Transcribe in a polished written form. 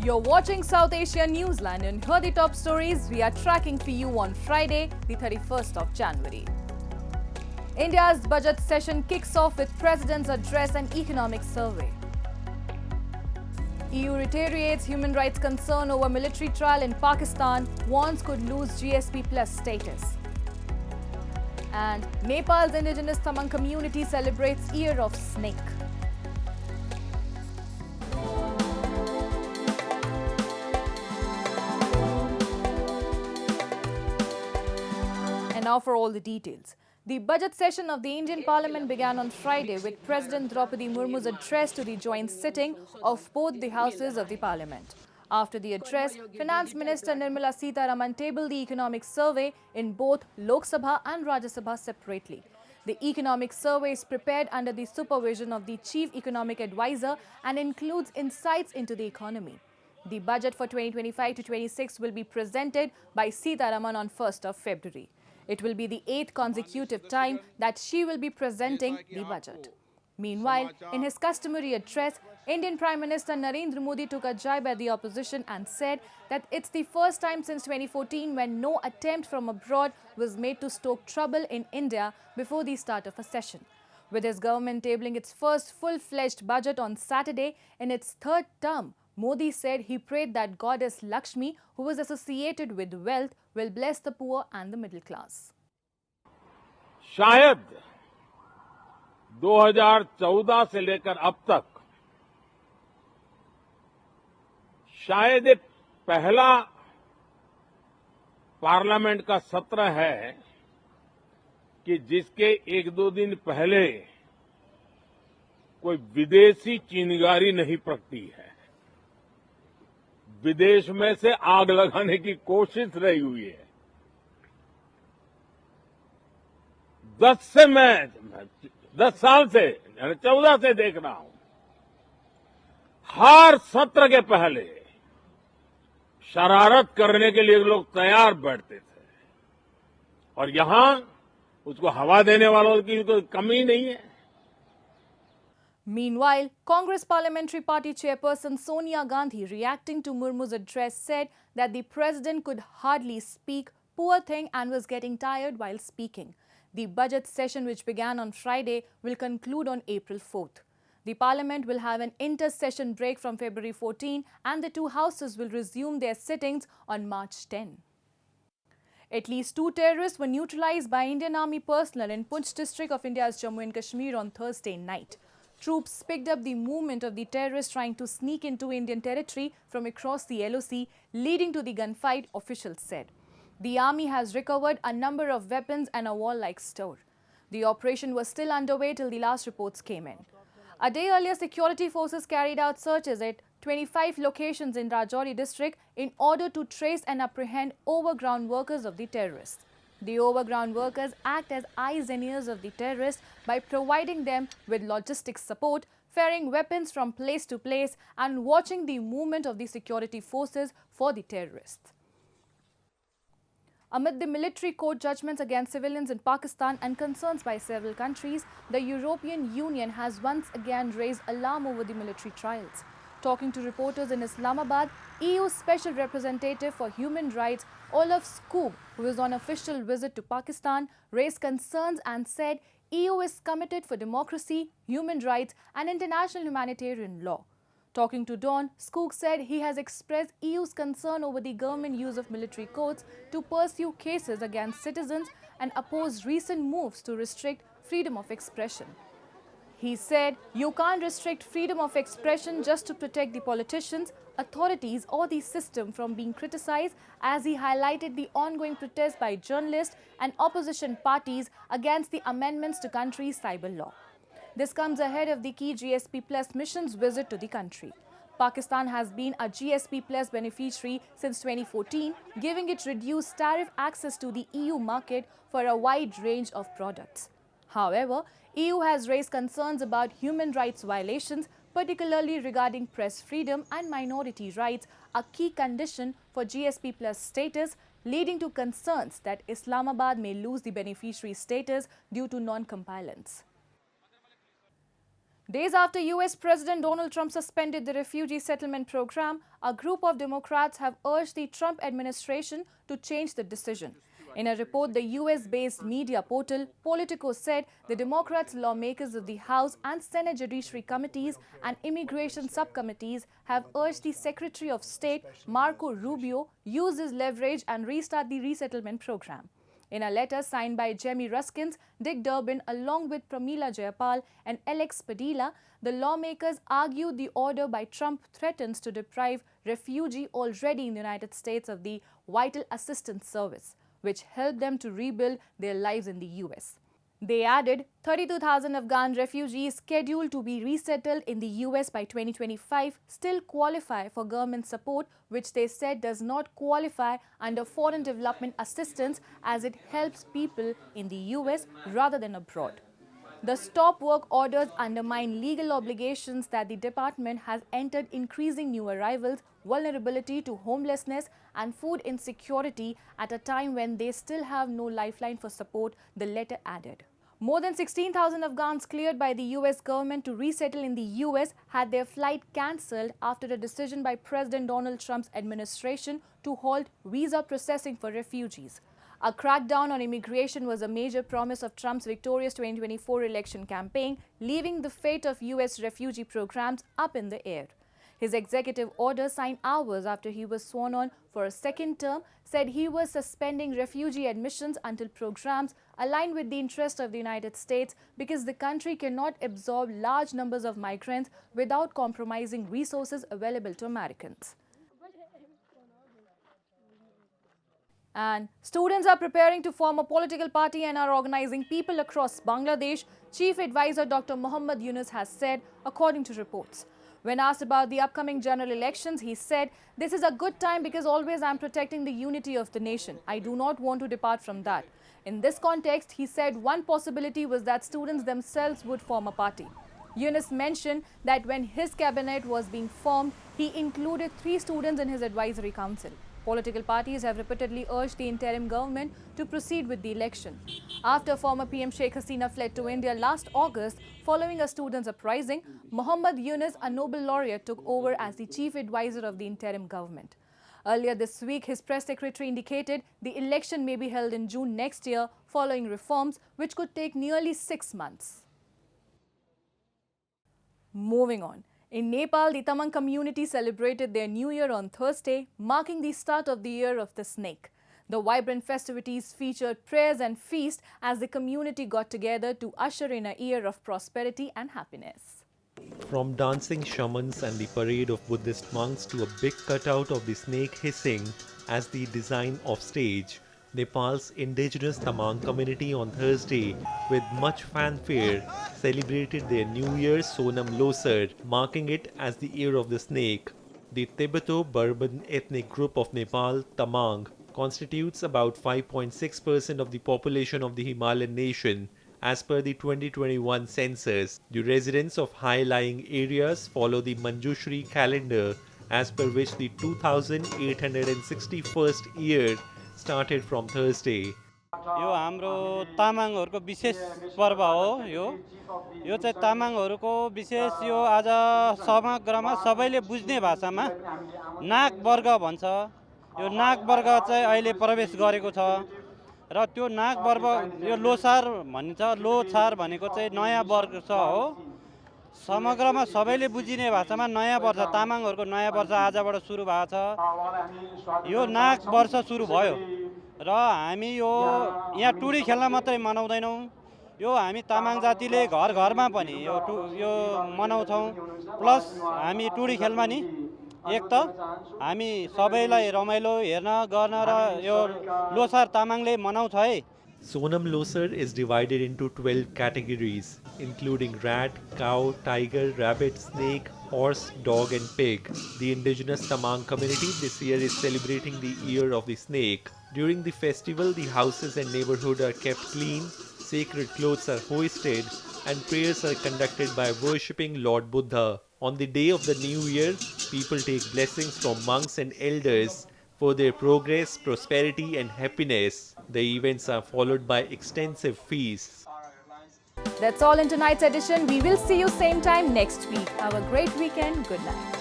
You're watching South Asia Newsline and here are the top stories we are tracking for you on Friday, the 31st of January. India's budget session kicks off with President's address and economic survey. EU reiterates human rights concern over military trial in Pakistan, warns could lose GSP Plus status. And Nepal's indigenous Tamang community celebrates Year of Snake. And now for all the details. The budget session of the Indian Parliament began on Friday with President Droupadi Murmu's address to the joint sitting of both the houses of the Parliament. After the address, Finance Minister Nirmala Sitharaman tabled the economic survey in both Lok Sabha and Rajya Sabha separately. The economic survey is prepared under the supervision of the Chief Economic Adviser and includes insights into the economy. The budget for 2025-26 will be presented by Sitharaman on 1st of February. It will be the 8th consecutive time that she will be presenting the budget. Meanwhile, in his customary address, Indian Prime Minister Narendra Modi took a jibe at the opposition and said that it's the first time since 2014 when no attempt from abroad was made to stoke trouble in India before the start of a session. With his government tabling its first full-fledged budget on Saturday in its third term, Modi said he prayed that goddess Lakshmi, who is associated with wealth, will bless the poor and the middle class. शायद 2014 से लेकर अब तक शायद एक पहला parliament का सत्र है कि जिसके एक दो दिन पहले कोई विदेशी चिंगारी नहीं प्रगटी है। विदेश में से आग लगाने की कोशिश रही हुई है। 10 साल से 14 से देख रहा हूं, हर सत्र के पहले शरारत करने के लिए लोग तैयार बैठते थे और यहां उसको हवा देने वालों की कोई कमी नहीं है। Meanwhile, Congress Parliamentary Party Chairperson Sonia Gandhi, reacting to Murmu's address, said that the president could hardly speak, poor thing, and was getting tired while speaking. The budget session, which began on Friday, will conclude on April 4th. The Parliament will have an inter-session break from February 14 and the two houses will resume their sittings on March 10. At least 2 terrorists were neutralized by Indian Army personnel in Poonch district of India's Jammu and Kashmir on Thursday night. Troops picked up the movement of the terrorists trying to sneak into Indian territory from across the LOC, leading to the gunfight, officials said. The army has recovered a number of weapons and a warlike store. The operation was still underway till the last reports came in. A day earlier, security forces carried out searches at 25 locations in Rajouri district in order to trace and apprehend overground workers of the terrorists. The overground workers act as eyes and ears of the terrorists by providing them with logistics support, ferrying weapons from place to place and watching the movement of the security forces for the terrorists. Amid the military court judgments against civilians in Pakistan and concerns by several countries, the European Union has once again raised alarm over the military trials. Talking to reporters in Islamabad, EU Special Representative for Human Rights Olaf Skog, who was on official visit to Pakistan, raised concerns and said EU is committed for democracy, human rights and international humanitarian law. Talking to Dawn, Skog said he has expressed EU's concern over the government use of military courts to pursue cases against citizens and oppose recent moves to restrict freedom of expression. He said, you can't restrict freedom of expression just to protect the politicians, authorities or the system from being criticized, as he highlighted the ongoing protests by journalists and opposition parties against the amendments to country's cyber law. This comes ahead of the key GSP Plus mission's visit to the country. Pakistan has been a GSP Plus beneficiary since 2014, giving it reduced tariff access to the EU market for a wide range of products. However, EU has raised concerns about human rights violations, particularly regarding press freedom and minority rights, a key condition for GSP Plus status, leading to concerns that Islamabad may lose the beneficiary status due to non-compliance. Days after US President Donald Trump suspended the refugee settlement program, a group of Democrats have urged the Trump administration to change the decision. In a report, the US-based media portal Politico said the Democrats, lawmakers of the House and Senate Judiciary Committees and Immigration Subcommittees have urged the Secretary of State, Marco Rubio, use his leverage and restart the resettlement program. In a letter signed by Jamie Ruskins, Dick Durbin, along with Pramila Jayapal and Alex Padilla, the lawmakers argued the order by Trump threatens to deprive refugees already in the United States of the vital assistance service, which helped them to rebuild their lives in the US. They added 32,000 Afghan refugees scheduled to be resettled in the US by 2025 still qualify for government support, which they said does not qualify under foreign development assistance as it helps people in the US rather than abroad. The stop work orders undermine legal obligations that the department has entered, increasing new arrivals, vulnerability to homelessness and food insecurity at a time when they still have no lifeline for support, the letter added. More than 16,000 Afghans cleared by the US government to resettle in the US had their flight cancelled after a decision by President Donald Trump's administration to halt visa processing for refugees. A crackdown on immigration was a major promise of Trump's victorious 2024 election campaign, leaving the fate of US refugee programs up in the air. His executive order, signed hours after he was sworn on for a second term, said he was suspending refugee admissions until programs align with the interests of the United States because the country cannot absorb large numbers of migrants without compromising resources available to Americans. And students are preparing to form a political party and are organizing people across Bangladesh, Chief Adviser Dr Muhammad Yunus has said, according to reports. When asked about the upcoming general elections, he said, "This is a good time because always I'm protecting the unity of the nation. I do not want to depart from that." In this context, he said one possibility was that students themselves would form a party. Yunus mentioned that when his cabinet was being formed, he included 3 students in his advisory council. Political parties have repeatedly urged the interim government to proceed with the election. After former PM Sheikh Hasina fled to India last August following a students' uprising, Muhammad Yunus, a Nobel laureate, took over as the chief advisor of the interim government. Earlier this week, his press secretary indicated the election may be held in June next year following reforms which could take nearly 6 months. Moving on. In Nepal, the Tamang community celebrated their New Year on Thursday, marking the start of the Year of the Snake. The vibrant festivities featured prayers and feasts as the community got together to usher in a year of prosperity and happiness. From dancing shamans and the parade of Buddhist monks to a big cutout of the snake hissing as the design of stage, Nepal's indigenous Tamang community on Thursday, with much fanfare, celebrated their New Year Sonam Losar, marking it as the Year of the Snake. The Tibeto-Burman ethnic group of Nepal, Tamang, constitutes about 5.6% of the population of the Himalayan nation, as per the 2021 census. The residents of high-lying areas follow the Manjushri calendar, as per which the 2861st year started from Thursday. यो हाम्रो तामाङहरुको विशेष पर्व हो यो चाहिँ तामाङहरुको विशेष यो आज समग्रमा सबैले बुझ्ने भाषामा नाग वर्ग भन्छ यो नाग वर्ग चाहिँ अहिले प्रवेश गरेको छ र त्यो नाग वर्ग यो लोसार भनिन्छ लोछार भनेको चाहिँ नयाँ वर्ग छ हो समग्रमा सबैले बुझिने भाषामा नयाँ वर्ष तामाङहरुको नयाँ वर्ष आजबाट सुरु भएको छ यो नाग वर्ष सुरु भयो र हामी यो यहाँ टुडी खेल्न मात्रै मनाउँदैनौं यो हामी तामाङ जातिले घर घरमा पनि यो मनाउँछौं प्लस हामी टुडी खेलमा नि एक त हामी सबैलाई रमाइलो हेर्न गर्न र यो लोसार तामाङले मनाउँछ है. Sonam Losar is divided into 12 categories, including rat, cow, tiger, rabbit, snake, horse, dog and pig. The indigenous Tamang community this year is celebrating the Year of the Snake. During the festival, the houses and neighborhood are kept clean, sacred clothes are hoisted, and prayers are conducted by worshipping Lord Buddha. On the day of the New Year, people take blessings from monks and elders for their progress, prosperity and happiness. The events are followed by extensive feasts. That's all in tonight's edition. We will see you same time next week. Have a great weekend. Good night.